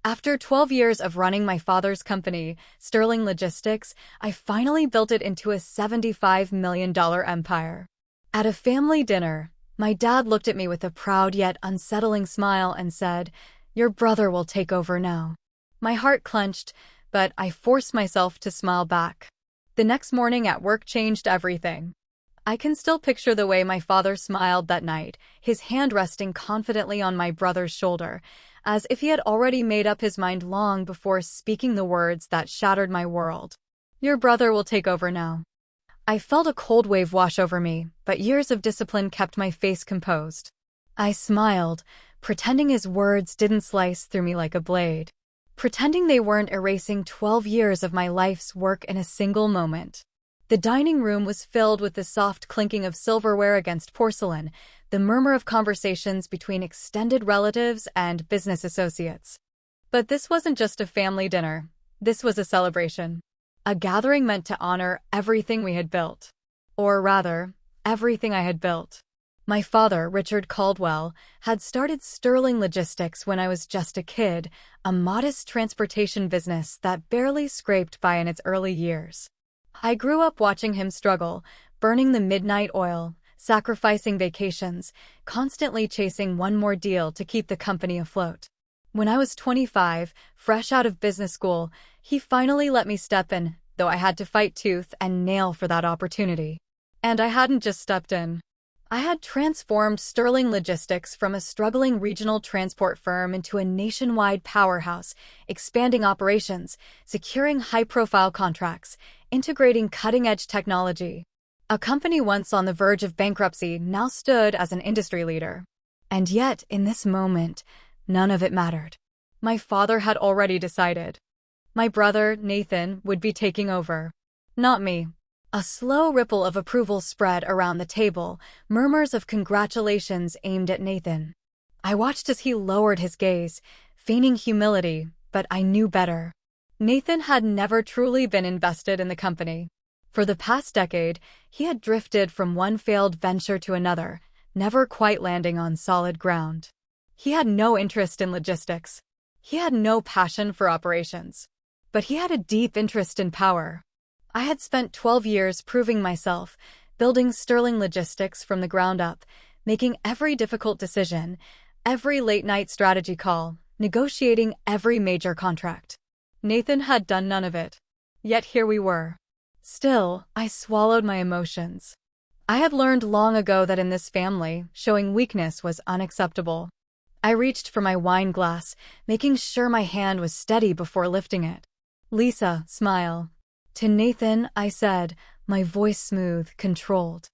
After 12 years of running my father's company, Sterling Logistics, I finally built it into a $75 million empire. At a family dinner, my dad looked at me with a proud yet unsettling smile and said, "Your brother will take over now." My heart clenched, but I forced myself to smile back. The next morning at work changed everything. I can still picture the way my father smiled that night, his hand resting confidently on my brother's shoulder, as if he had already made up his mind long before speaking the words that shattered my world. "Your brother will take over now." I felt a cold wave wash over me, but years of discipline kept my face composed. I smiled, pretending his words didn't slice through me like a blade. Pretending they weren't erasing 12 years of my life's work in a single moment. The dining room was filled with the soft clinking of silverware against porcelain, the murmur of conversations between extended relatives and business associates. But this wasn't just a family dinner. This was a celebration. A gathering meant to honor everything we had built. Or rather, everything I had built. My father, Richard Caldwell, had started Sterling Logistics when I was just a kid, a modest transportation business that barely scraped by in its early years. I grew up watching him struggle, burning the midnight oil, sacrificing vacations, constantly chasing one more deal to keep the company afloat. When I was 25, fresh out of business school, he finally let me step in, though I had to fight tooth and nail for that opportunity. And I hadn't just stepped in. I had transformed Sterling Logistics from a struggling regional transport firm into a nationwide powerhouse, expanding operations, securing high-profile contracts, integrating cutting-edge technology. A company once on the verge of bankruptcy now stood as an industry leader. And yet, in this moment, none of it mattered. My father had already decided. My brother, Nathan, would be taking over. Not me. A slow ripple of approval spread around the table, murmurs of congratulations aimed at Nathan. I watched as he lowered his gaze, feigning humility, but I knew better. Nathan had never truly been invested in the company. For the past decade, he had drifted from one failed venture to another, never quite landing on solid ground. He had no interest in logistics. He had no passion for operations. But he had a deep interest in power. I had spent 12 years proving myself, building Sterling Logistics from the ground up, making every difficult decision, every late-night strategy call, negotiating every major contract. Nathan had done none of it. Yet here we were. Still, I swallowed my emotions. I had learned long ago that in this family, showing weakness was unacceptable. I reached for my wine glass, making sure my hand was steady before lifting it. "Lisa, smile." To Nathan, I said, my voice smooth, controlled.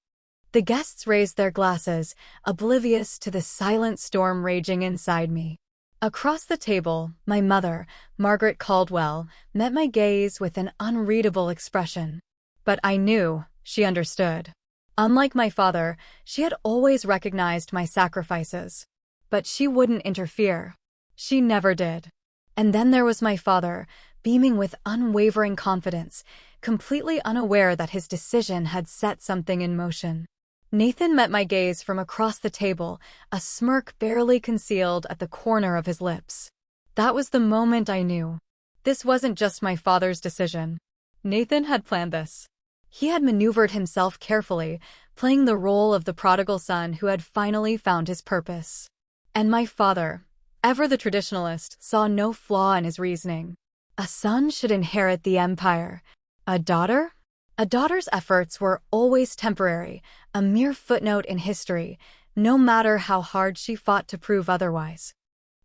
The guests raised their glasses, oblivious to the silent storm raging inside me. Across the table, my mother, Margaret Caldwell, met my gaze with an unreadable expression. But I knew she understood. Unlike my father, she had always recognized my sacrifices. But she wouldn't interfere. She never did. And then there was my father, beaming with unwavering confidence, completely unaware that his decision had set something in motion. Nathan met my gaze from across the table, a smirk barely concealed at the corner of his lips. That was the moment I knew. This wasn't just my father's decision. Nathan had planned this. He had maneuvered himself carefully, playing the role of the prodigal son who had finally found his purpose. And my father, ever the traditionalist, saw no flaw in his reasoning. A son should inherit the empire. A daughter? A daughter's efforts were always temporary, a mere footnote in history, no matter how hard she fought to prove otherwise.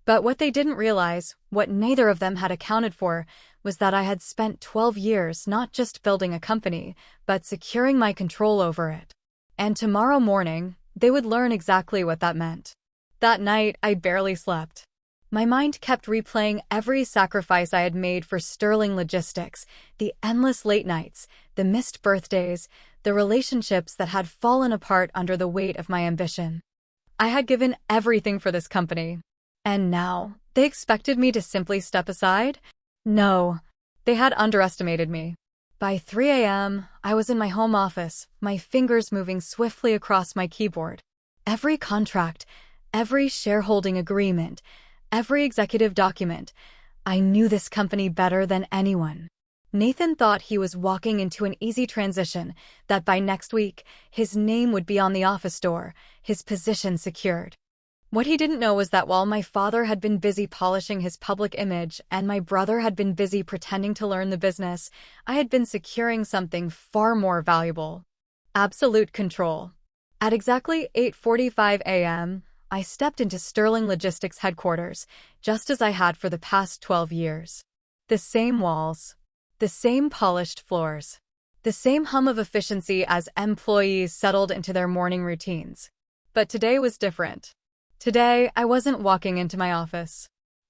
But what they didn't realize, what neither of them had accounted for, was that I had spent 12 years not just building a company, but securing my control over it. And tomorrow morning, they would learn exactly what that meant. That night, I barely slept. My mind kept replaying every sacrifice I had made for Sterling Logistics, the endless late nights, the missed birthdays, the relationships that had fallen apart under the weight of my ambition. I had given everything for this company. And now, they expected me to simply step aside? No, they had underestimated me. By 3 a.m., I was in my home office, my fingers moving swiftly across my keyboard. Every contract, every shareholding agreement, every executive document, I knew this company better than anyone. Nathan thought he was walking into an easy transition, that by next week, his name would be on the office door, his position secured. What he didn't know was that while my father had been busy polishing his public image and my brother had been busy pretending to learn the business, I had been securing something far more valuable. Absolute control. At exactly 8:45 a.m., I stepped into Sterling Logistics headquarters, just as I had for the past 12 years. The same walls. The same polished floors. The same hum of efficiency as employees settled into their morning routines. But today was different. Today, I wasn't walking into my office.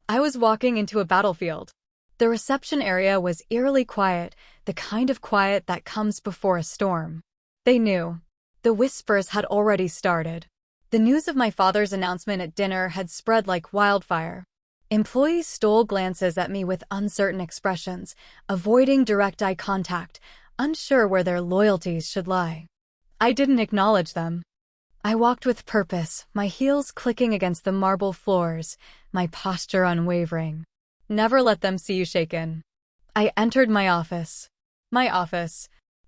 I was walking into a battlefield. The reception area was eerily quiet, the kind of quiet that comes before a storm. They knew. The whispers had already started. The news of my father's announcement at dinner had spread like wildfire. Employees stole glances at me with uncertain expressions, avoiding direct eye contact, unsure where their loyalties should lie. I didn't acknowledge them. I walked with purpose, my heels clicking against the marble floors, my posture unwavering. Never let them see you shaken. I entered my office.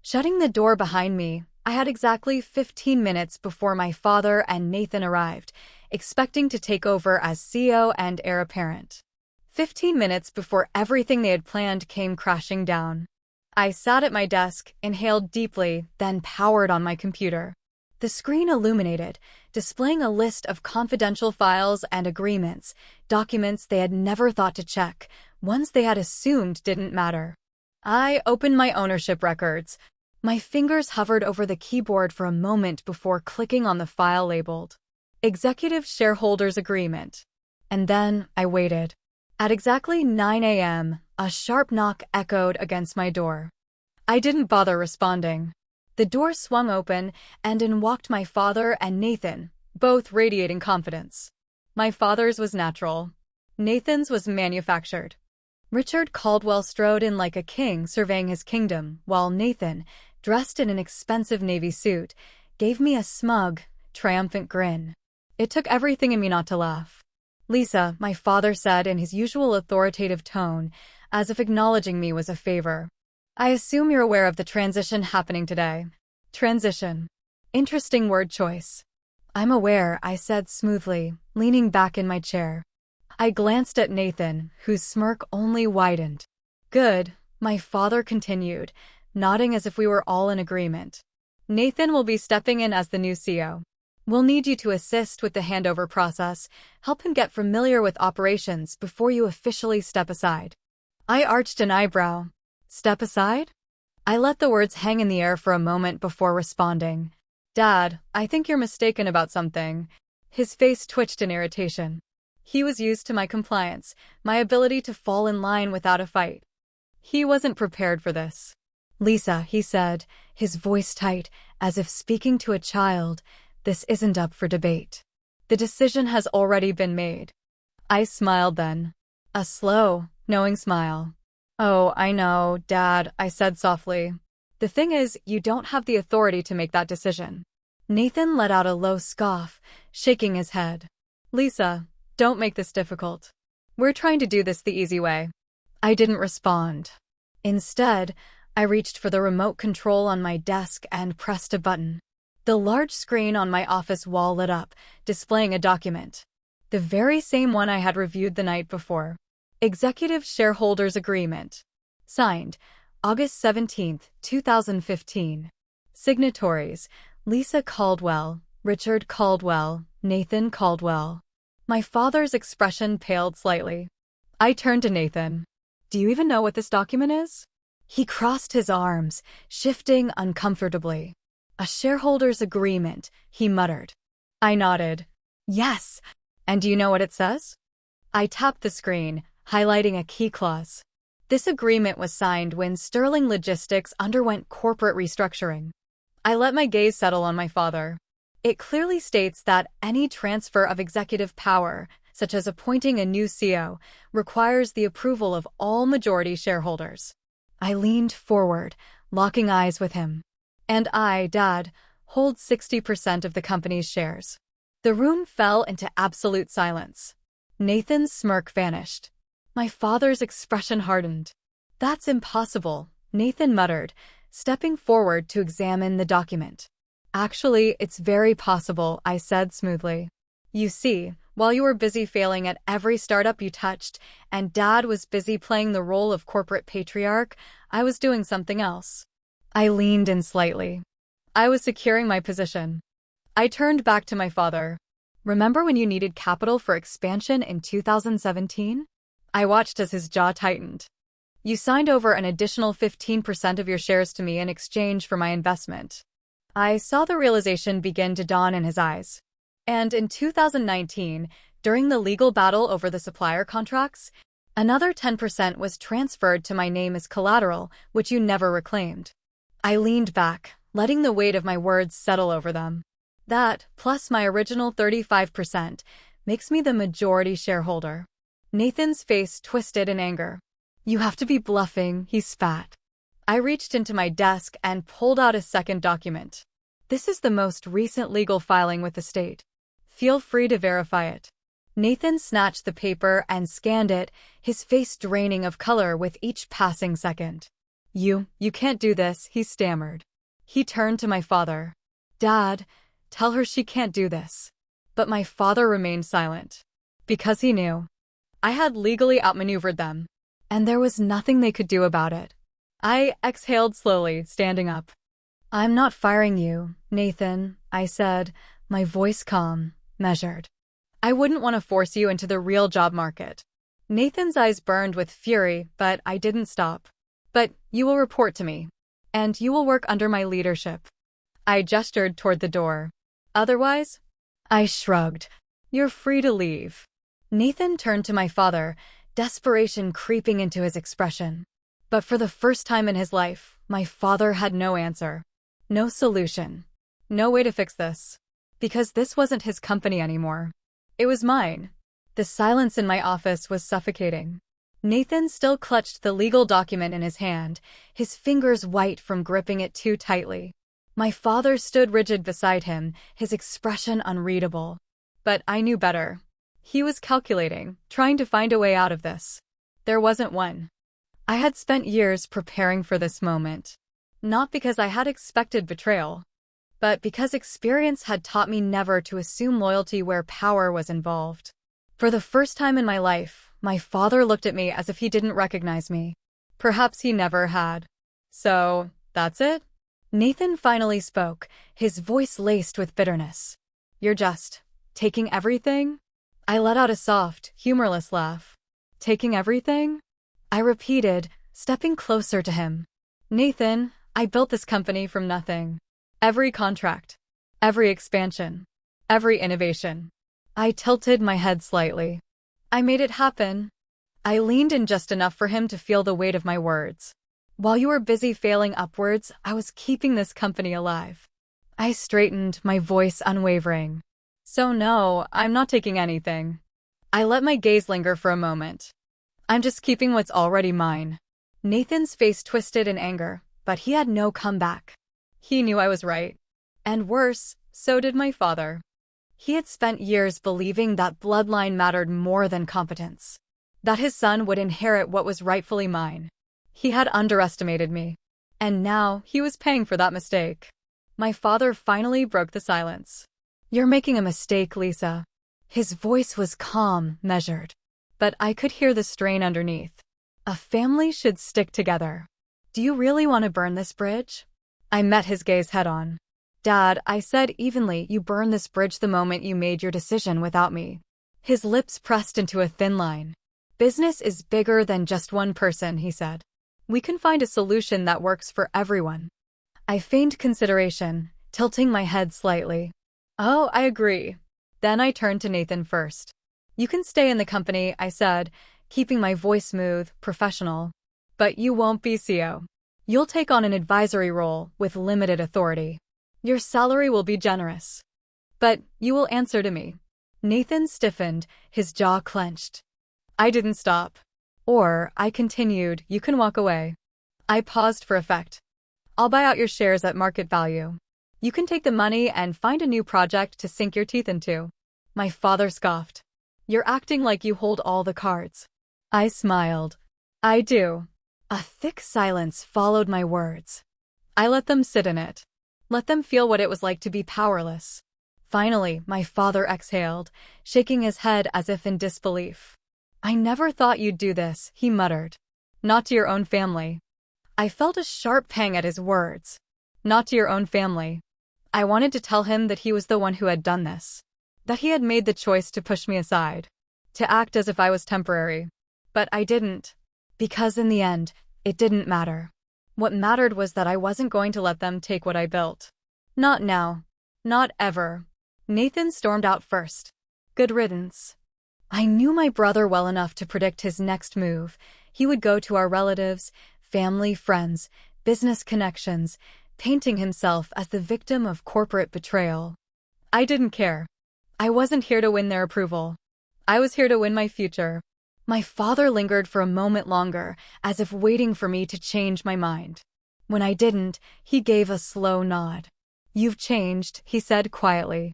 Shutting the door behind me, I had exactly 15 minutes before my father and Nathan arrived, expecting to take over as CEO and heir apparent. 15 minutes before everything they had planned came crashing down. I sat at my desk, inhaled deeply, then powered on my computer. The screen illuminated, displaying a list of confidential files and agreements, documents they had never thought to check, ones they had assumed didn't matter. I opened my ownership records. My fingers hovered over the keyboard for a moment before clicking on the file labeled Executive Shareholders Agreement. And then I waited. At exactly 9 a.m., a sharp knock echoed against my door. I didn't bother responding. The door swung open, and in walked my father and Nathan, both radiating confidence. My father's was natural. Nathan's was manufactured. Richard Caldwell strode in like a king surveying his kingdom, while Nathan, dressed in an expensive navy suit, gave me a smug, triumphant grin. It took everything in me not to laugh. "Lisa," my father said in his usual authoritative tone, as if acknowledging me was a favor. "I assume you're aware of the transition happening today." Transition. Interesting word choice. "I'm aware," I said smoothly, leaning back in my chair. I glanced at Nathan, whose smirk only widened. "Good," my father continued, nodding as if we were all in agreement. "Nathan will be stepping in as the new CEO. We'll need you to assist with the handover process, help him get familiar with operations before you officially step aside." I arched an eyebrow. "Step aside?" I let the words hang in the air for a moment before responding. "Dad, I think you're mistaken about something." His face twitched in irritation. He was used to my compliance, my ability to fall in line without a fight. He wasn't prepared for this. "Lisa," he said, his voice tight, as if speaking to a child, "this isn't up for debate. The decision has already been made." I smiled then. A slow, knowing smile. "Oh, I know, Dad," I said softly. "The thing is, you don't have the authority to make that decision." Nathan let out a low scoff, shaking his head. "Lisa, don't make this difficult. We're trying to do this the easy way." I didn't respond. Instead, I reached for the remote control on my desk and pressed a button. The large screen on my office wall lit up, displaying a document. The very same one I had reviewed the night before. Executive Shareholders Agreement. Signed, August 17, 2015. Signatories, Lisa Caldwell, Richard Caldwell, Nathan Caldwell. My father's expression paled slightly. I turned to Nathan. "Do you even know what this document is?" He crossed his arms, shifting uncomfortably. "A shareholders' agreement," he muttered. I nodded. "Yes. And do you know what it says?" I tapped the screen, highlighting a key clause. This agreement was signed when Sterling Logistics underwent corporate restructuring. I let my gaze settle on my father. It clearly states that any transfer of executive power, such as appointing a new CEO, requires the approval of all majority shareholders. I leaned forward, locking eyes with him. "And I, Dad, hold 60% of the company's shares." The room fell into absolute silence. Nathan's smirk vanished. My father's expression hardened. That's impossible, Nathan muttered, stepping forward to examine the document. Actually, it's very possible, I said smoothly. You see, while you were busy failing at every startup you touched, and Dad was busy playing the role of corporate patriarch, I was doing something else. I leaned in slightly. I was securing my position. I turned back to my father. Remember when you needed capital for expansion in 2017? I watched as his jaw tightened. You signed over an additional 15% of your shares to me in exchange for my investment. I saw the realization begin to dawn in his eyes. And in 2019, during the legal battle over the supplier contracts, another 10% was transferred to my name as collateral, which you never reclaimed. I leaned back, letting the weight of my words settle over them. That, plus my original 35%, makes me the majority shareholder. Nathan's face twisted in anger. You have to be bluffing, he spat. I reached into my desk and pulled out a second document. This is the most recent legal filing with the state. Feel free to verify it. Nathan snatched the paper and scanned it, his face draining of color with each passing second. You can't do this, he stammered. He turned to my father. Dad, tell her she can't do this. But my father remained silent. Because he knew. I had legally outmaneuvered them. And there was nothing they could do about it. I exhaled slowly, standing up. I'm not firing you, Nathan, I said, my voice calm, measured. I wouldn't want to force you into the real job market. Nathan's eyes burned with fury, but I didn't stop. But you will report to me. And you will work under my leadership. I gestured toward the door. Otherwise? I shrugged. You're free to leave. Nathan turned to my father, desperation creeping into his expression. But for the first time in his life, my father had no answer. No solution. No way to fix this. Because this wasn't his company anymore. It was mine. The silence in my office was suffocating. Nathan still clutched the legal document in his hand, his fingers white from gripping it too tightly. My father stood rigid beside him, his expression unreadable. But I knew better. He was calculating, trying to find a way out of this. There wasn't one. I had spent years preparing for this moment. Not because I had expected betrayal, but because experience had taught me never to assume loyalty where power was involved. For the first time in my life, my father looked at me as if he didn't recognize me. Perhaps he never had. So, that's it? Nathan finally spoke, his voice laced with bitterness. You're just taking everything? I let out a soft, humorless laugh. Taking everything? I repeated, stepping closer to him. Nathan, I built this company from nothing. Every contract. Every expansion. Every innovation. I tilted my head slightly. I made it happen. I leaned in just enough for him to feel the weight of my words. While you were busy failing upwards, I was keeping this company alive. I straightened, my voice unwavering. So no, I'm not taking anything. I let my gaze linger for a moment. I'm just keeping what's already mine. Nathan's face twisted in anger, but he had no comeback. He knew I was right. And worse, so did my father. He had spent years believing that bloodline mattered more than competence. That his son would inherit what was rightfully mine. He had underestimated me. And now he was paying for that mistake. My father finally broke the silence. You're making a mistake, Lisa. His voice was calm, measured. But I could hear the strain underneath. A family should stick together. Do you really want to burn this bridge? I met his gaze head-on. Dad, I said evenly, you burned this bridge the moment you made your decision without me. His lips pressed into a thin line. Business is bigger than just one person, he said. We can find a solution that works for everyone. I feigned consideration, tilting my head slightly. Oh, I agree. Then I turned to Nathan first. You can stay in the company, I said, keeping my voice smooth, professional. But you won't be CEO. You'll take on an advisory role with limited authority. Your salary will be generous. But you will answer to me. Nathan stiffened, his jaw clenched. I didn't stop. Or, I continued, you can walk away. I paused for effect. I'll buy out your shares at market value. You can take the money and find a new project to sink your teeth into. My father scoffed. You're acting like you hold all the cards. I smiled. I do. A thick silence followed my words. I let them sit in it. Let them feel what it was like to be powerless. Finally, my father exhaled, shaking his head as if in disbelief. I never thought you'd do this, he muttered. Not to your own family. I felt a sharp pang at his words. Not to your own family. I wanted to tell him that he was the one who had done this. That he had made the choice to push me aside. To act as if I was temporary. But I didn't. Because in the end, it didn't matter. What mattered was that I wasn't going to let them take what I built. Not now. Not ever. Nathan stormed out first. Good riddance. I knew my brother well enough to predict his next move. He would go to our relatives, family, friends, business connections, painting himself as the victim of corporate betrayal. I didn't care. I wasn't here to win their approval. I was here to win my future. My father lingered for a moment longer, as if waiting for me to change my mind. When I didn't, he gave a slow nod. You've changed, he said quietly.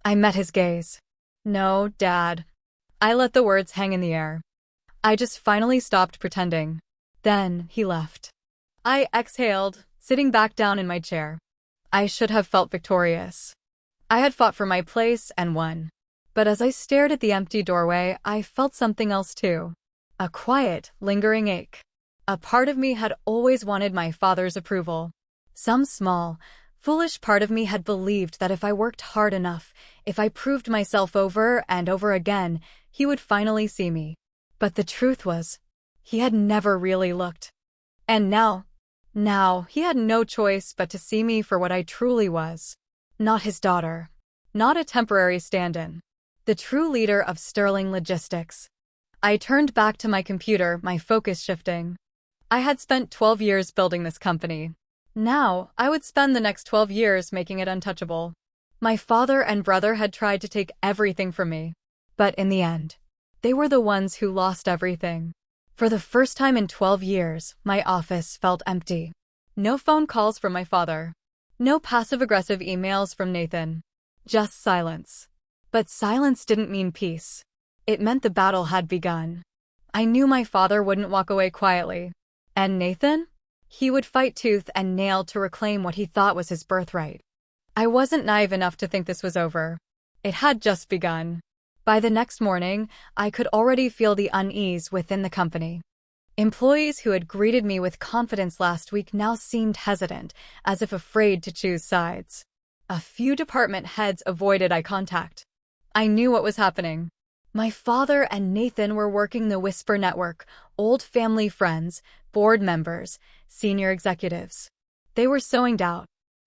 I met his gaze. No, Dad. I let the words hang in the air. I just finally stopped pretending. Then he left. I exhaled, sitting back down in my chair. I should have felt victorious. I had fought for my place and won. But as I stared at the empty doorway, I felt something else too. A quiet, lingering ache. A part of me had always wanted my father's approval. Some small, foolish part of me had believed that if I worked hard enough, if I proved myself over and over again, he would finally see me. But the truth was, he had never really looked. And now he had no choice but to see me for what I truly was. Not his daughter. Not a temporary stand-in. The true leader of Sterling Logistics. I turned back to my computer, my focus shifting. I had spent 12 years building this company. Now, I would spend the next 12 years making it untouchable. My father and brother had tried to take everything from me. But in the end, they were the ones who lost everything. For the first time in 12 years, my office felt empty. No phone calls from my father. No passive-aggressive emails from Nathan. Just silence. But silence didn't mean peace. It meant the battle had begun. I knew my father wouldn't walk away quietly. And Nathan? He would fight tooth and nail to reclaim what he thought was his birthright. I wasn't naive enough to think this was over. It had just begun. By the next morning, I could already feel the unease within the company. Employees who had greeted me with confidence last week now seemed hesitant, as if afraid to choose sides. A few department heads avoided eye contact. I knew what was happening. My father and Nathan were working the Whisper Network, old family friends, board members, senior executives. They were sowing doubt,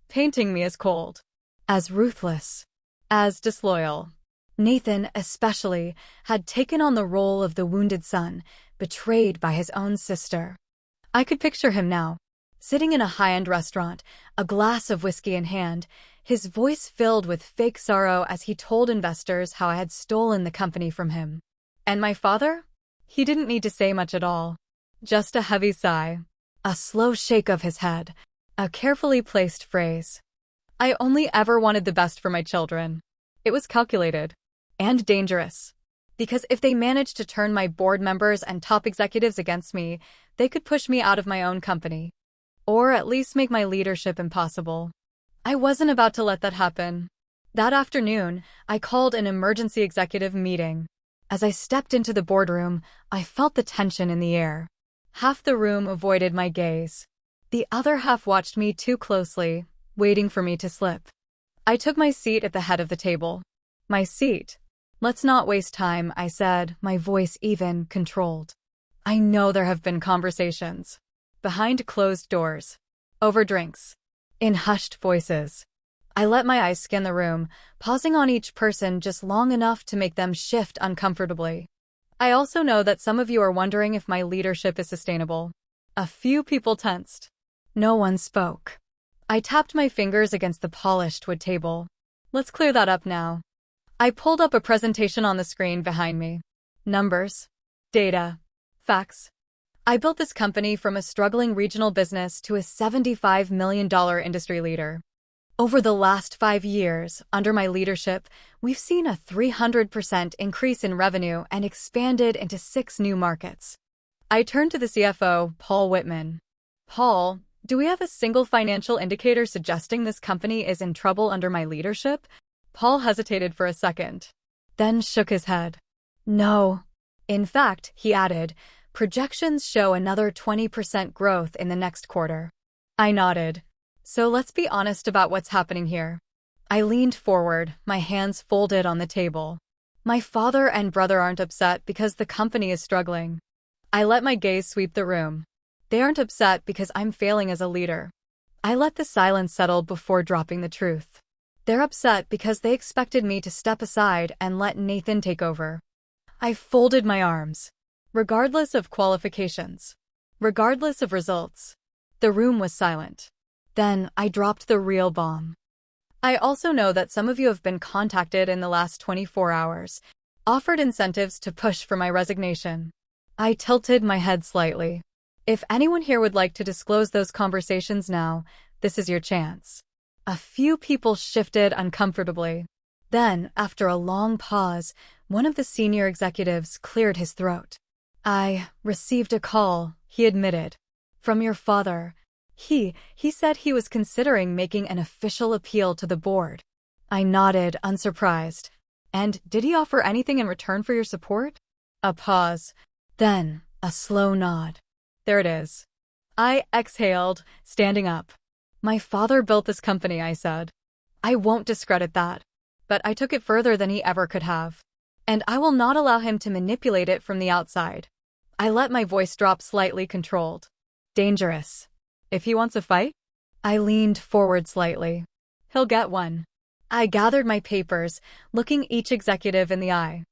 painting me as cold, as ruthless, as disloyal. Nathan, especially, had taken on the role of the wounded son, betrayed by his own sister. I could picture him now, sitting in a high-end restaurant, a glass of whiskey in hand, his voice filled with fake sorrow as he told investors how I had stolen the company from him. And my father? He didn't need to say much at all. Just a heavy sigh, a slow shake of his head, a carefully placed phrase. I only ever wanted the best for my children. It was calculated. And dangerous. Because if they managed to turn my board members and top executives against me, they could push me out of my own company. Or at least make my leadership impossible. I wasn't about to let that happen. That afternoon, I called an emergency executive meeting. As I stepped into the boardroom, I felt the tension in the air. Half the room avoided my gaze. The other half watched me too closely, waiting for me to slip. I took my seat at the head of the table. My seat. Let's not waste time, I said, my voice even, controlled. I know there have been conversations. Behind closed doors. Over drinks. In hushed voices. I let my eyes scan the room, pausing on each person just long enough to make them shift uncomfortably. I also know that some of you are wondering if my leadership is sustainable. A few people tensed. No one spoke. I tapped my fingers against the polished wood table. Let's clear that up now. I pulled up a presentation on the screen behind me. Numbers. Data. Facts. I built this company from a struggling regional business to a $75 million industry leader. Over the last 5 years, under my leadership, we've seen a 300% increase in revenue and expanded into 6 new markets. I turned to the CFO, Paul Whitman. Paul, do we have a single financial indicator suggesting this company is in trouble under my leadership? Paul hesitated for a second, then shook his head. No. In fact, he added, projections show another 20% growth in the next quarter. I nodded. So let's be honest about what's happening here. I leaned forward, my hands folded on the table. My father and brother aren't upset because the company is struggling. I let my gaze sweep the room. They aren't upset because I'm failing as a leader. I let the silence settle before dropping the truth. They're upset because they expected me to step aside and let Nathan take over. I folded my arms. Regardless of qualifications. Regardless of results. The room was silent. Then I dropped the real bomb. I also know that some of you have been contacted in the last 24 hours, offered incentives to push for my resignation. I tilted my head slightly. If anyone here would like to disclose those conversations now, this is your chance. A few people shifted uncomfortably. Then, after a long pause, one of the senior executives cleared his throat. I received a call, he admitted. From your father. He said he was considering making an official appeal to the board. I nodded, unsurprised. And did he offer anything in return for your support? A pause. Then, a slow nod. There it is. I exhaled, standing up. My father built this company, I said. I won't discredit that. But I took it further than he ever could have. And I will not allow him to manipulate it from the outside. I let my voice drop slightly, controlled. Dangerous. If he wants a fight? I leaned forward slightly. He'll get one. I gathered my papers, looking each executive in the eye.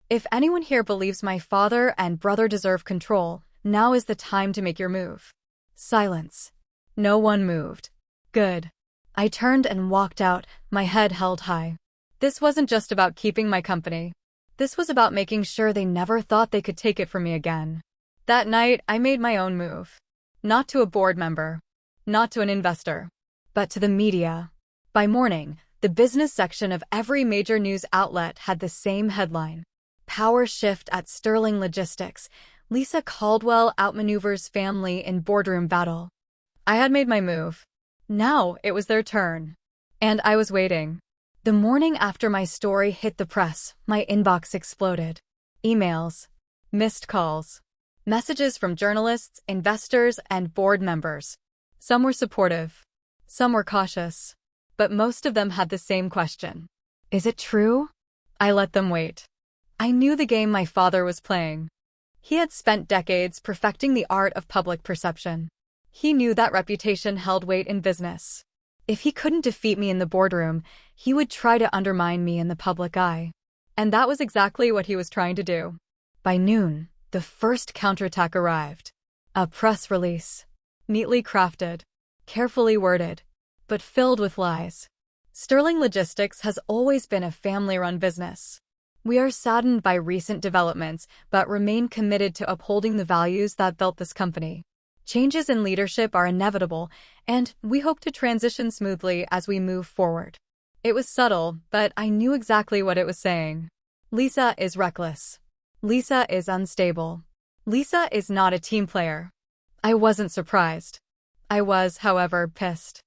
If anyone here believes my father and brother deserve control, now is the time to make your move. Silence. No one moved. Good. I turned and walked out, my head held high. This wasn't just about keeping my company. This was about making sure they never thought they could take it from me again. That night, I made my own move. Not to a board member. Not to an investor. But to the media. By morning, the business section of every major news outlet had the same headline. Power shift at Sterling Logistics. Lisa Caldwell outmaneuvers family in boardroom battle. I had made my move. Now it was their turn. And I was waiting. The morning after my story hit the press, my inbox exploded. Emails. Missed calls. Messages from journalists, investors, and board members. Some were supportive. Some were cautious. But most of them had the same question. Is it true? I let them wait. I knew the game my father was playing. He had spent decades perfecting the art of public perception. He knew that reputation held weight in business. If he couldn't defeat me in the boardroom, he would try to undermine me in the public eye. And that was exactly what he was trying to do. By noon, the first counterattack arrived. A press release. Neatly crafted. Carefully worded. But filled with lies. Sterling Logistics has always been a family-run business. We are saddened by recent developments, but remain committed to upholding the values that built this company. Changes in leadership are inevitable, and we hope to transition smoothly as we move forward. It was subtle, but I knew exactly what it was saying. Lisa is reckless. Lisa is unstable. Lisa is not a team player. I wasn't surprised. I was, however, pissed.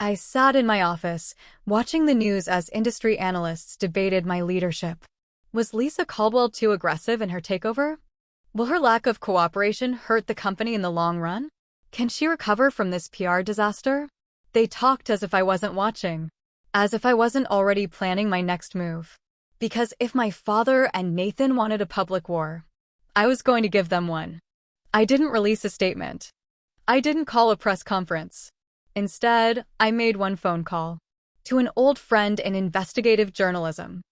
I sat in my office, watching the news as industry analysts debated my leadership. Was Lisa Caldwell too aggressive in her takeover? Will her lack of cooperation hurt the company in the long run? Can she recover from this PR disaster? They talked as if I wasn't watching. As if I wasn't already planning my next move. Because if my father and Nathan wanted a public war, I was going to give them one. I didn't release a statement. I didn't call a press conference. Instead, I made one phone call. To an old friend in investigative journalism.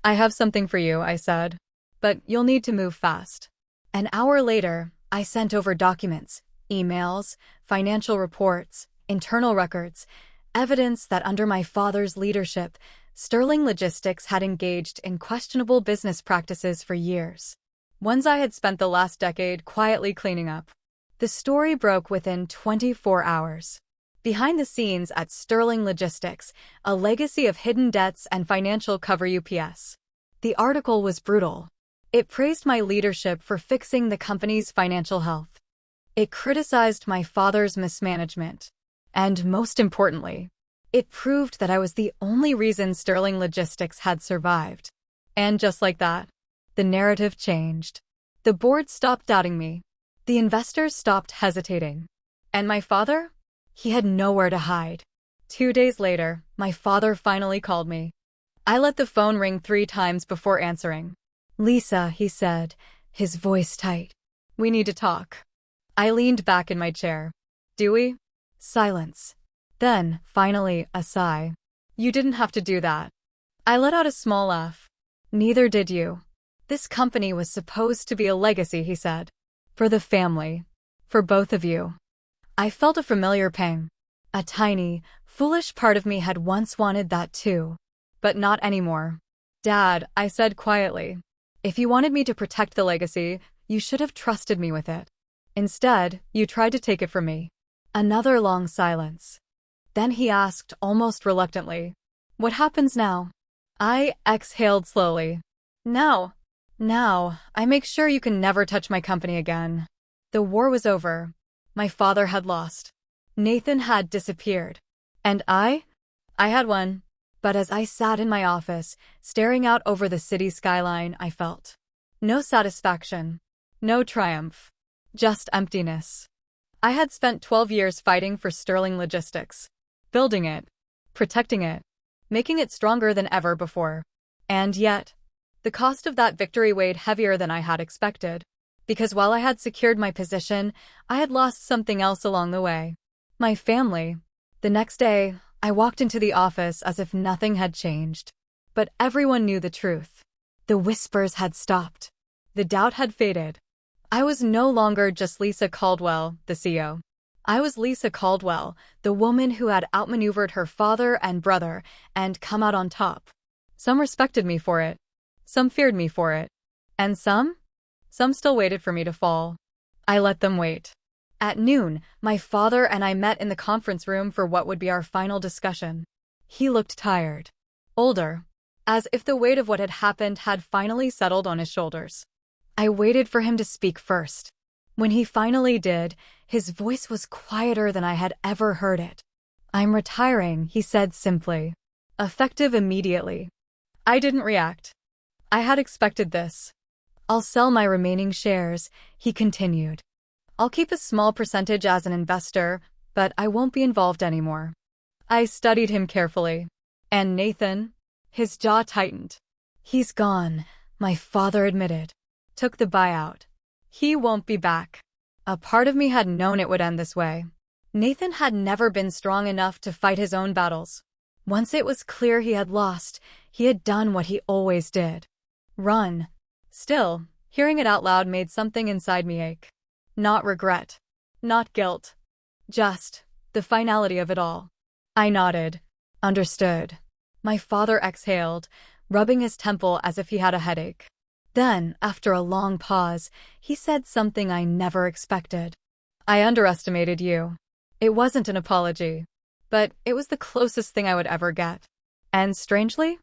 I have something for you, I said. But you'll need to move fast. An hour later, I sent over documents, emails, financial reports, internal records, evidence that under my father's leadership, Sterling Logistics had engaged in questionable business practices for years. Ones I had spent the last decade quietly cleaning up. The story broke within 24 hours. Behind the scenes at Sterling Logistics, a legacy of hidden debts and financial cover UPS. The article was brutal. It praised my leadership for fixing the company's financial health. It criticized my father's mismanagement. And most importantly, it proved that I was the only reason Sterling Logistics had survived. And just like that, the narrative changed. The board stopped doubting me. The investors stopped hesitating. And my father? He had nowhere to hide. 2 days later, my father finally called me. I let the phone ring 3 times before answering. "Lisa," he said, his voice tight. "We need to talk." I leaned back in my chair. "Do we?" Silence. Then, finally, a sigh. "You didn't have to do that." I let out a small laugh. "Neither did you. This company was supposed to be a legacy," he said. "For the family. For both of you." I felt a familiar pang. A tiny, foolish part of me had once wanted that too. But not anymore. "Dad," I said quietly, "if you wanted me to protect the legacy, you should have trusted me with it. Instead, you tried to take it from me." Another long silence. Then he asked, almost reluctantly, "What happens now?" I exhaled slowly. Now, I make sure you can never touch my company again." The war was over. My father had lost. Nathan had disappeared. And I had won. But as I sat in my office, staring out over the city skyline, I felt no satisfaction, no triumph, just emptiness. I had spent 12 years fighting for Sterling Logistics, building it, protecting it, making it stronger than ever before. And yet, the cost of that victory weighed heavier than I had expected. Because while I had secured my position, I had lost something else along the way. My family. The next day, I walked into the office as if nothing had changed. But everyone knew the truth. The whispers had stopped. The doubt had faded. I was no longer just Lisa Caldwell, the CEO. I was Lisa Caldwell, the woman who had outmaneuvered her father and brother and come out on top. Some respected me for it. Some feared me for it. And some still waited for me to fall. I let them wait. At noon, my father and I met in the conference room for what would be our final discussion. He looked tired. Older. As if the weight of what had happened had finally settled on his shoulders. I waited for him to speak first. When he finally did, his voice was quieter than I had ever heard it. "I'm retiring," he said simply. Effective immediately. I didn't react. I had expected this. "I'll sell my remaining shares," he continued. "I'll keep a small percentage as an investor, but I won't be involved anymore." I studied him carefully. "And Nathan?" His jaw tightened. "He's gone," my father admitted. "Took the buyout. He won't be back." A part of me had known it would end this way. Nathan had never been strong enough to fight his own battles. Once it was clear he had lost, he had done what he always did. Run. Still, hearing it out loud made something inside me ache. Not regret. Not guilt. Just the finality of it all. I nodded. Understood. My father exhaled, rubbing his temple as if he had a headache. Then, after a long pause, he said something I never expected. "I underestimated you." It wasn't an apology, but it was the closest thing I would ever get. And strangely,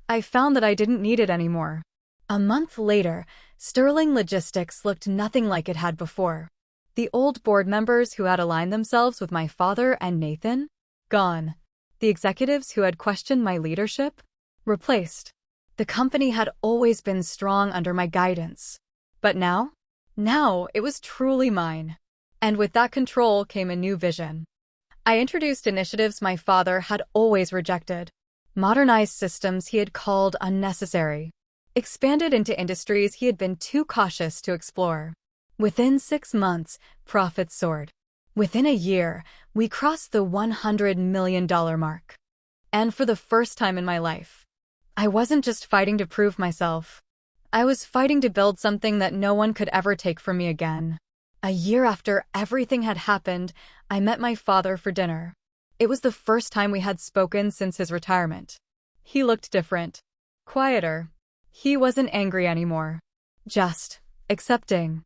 I found that I didn't need it anymore. A month later, Sterling Logistics looked nothing like it had before. The old board members who had aligned themselves with my father and Nathan? Gone. The executives who had questioned my leadership? Replaced. The company had always been strong under my guidance. But now? Now, it was truly mine. And with that control came a new vision. I introduced initiatives my father had always rejected. Modernized systems he had called unnecessary. Expanded into industries he had been too cautious to explore. Within 6 months, profits soared. Within a year, we crossed the $100 million mark. And for the first time in my life, I wasn't just fighting to prove myself. I was fighting to build something that no one could ever take from me again. A year after everything had happened, I met my father for dinner. It was the first time we had spoken since his retirement. He looked different. Quieter. He wasn't angry anymore. Just accepting.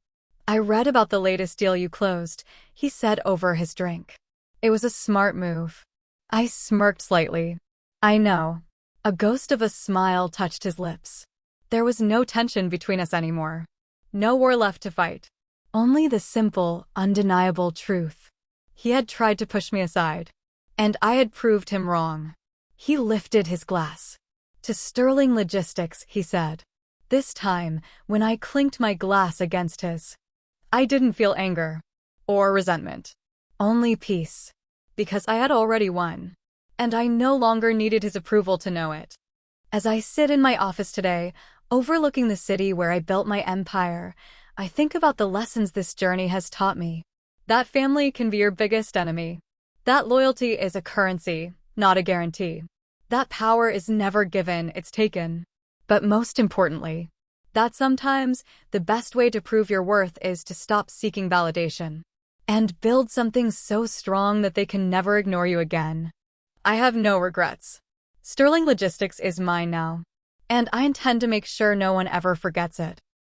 "I read about the latest deal you closed," he said over his drink. It was a smart move. I smirked slightly. I know. A ghost of a smile touched his lips. There was no tension between us anymore. No war left to fight. Only the simple, undeniable truth. He had tried to push me aside, and I had proved him wrong. He lifted his glass. To Sterling Logistics, he said. This time, when I clinked my glass against his, I didn't feel anger or resentment. Only peace. Because I had already won. And I no longer needed his approval to know it. As I sit in my office today, overlooking the city where I built my empire, I think about the lessons this journey has taught me. That family can be your biggest enemy. That loyalty is a currency, not a guarantee. That power is never given, it's taken. But most importantly, that sometimes the best way to prove your worth is to stop seeking validation and build something so strong that they can never ignore you again. I have no regrets. Sterling Logistics is mine now, and I intend to make sure no one ever forgets it.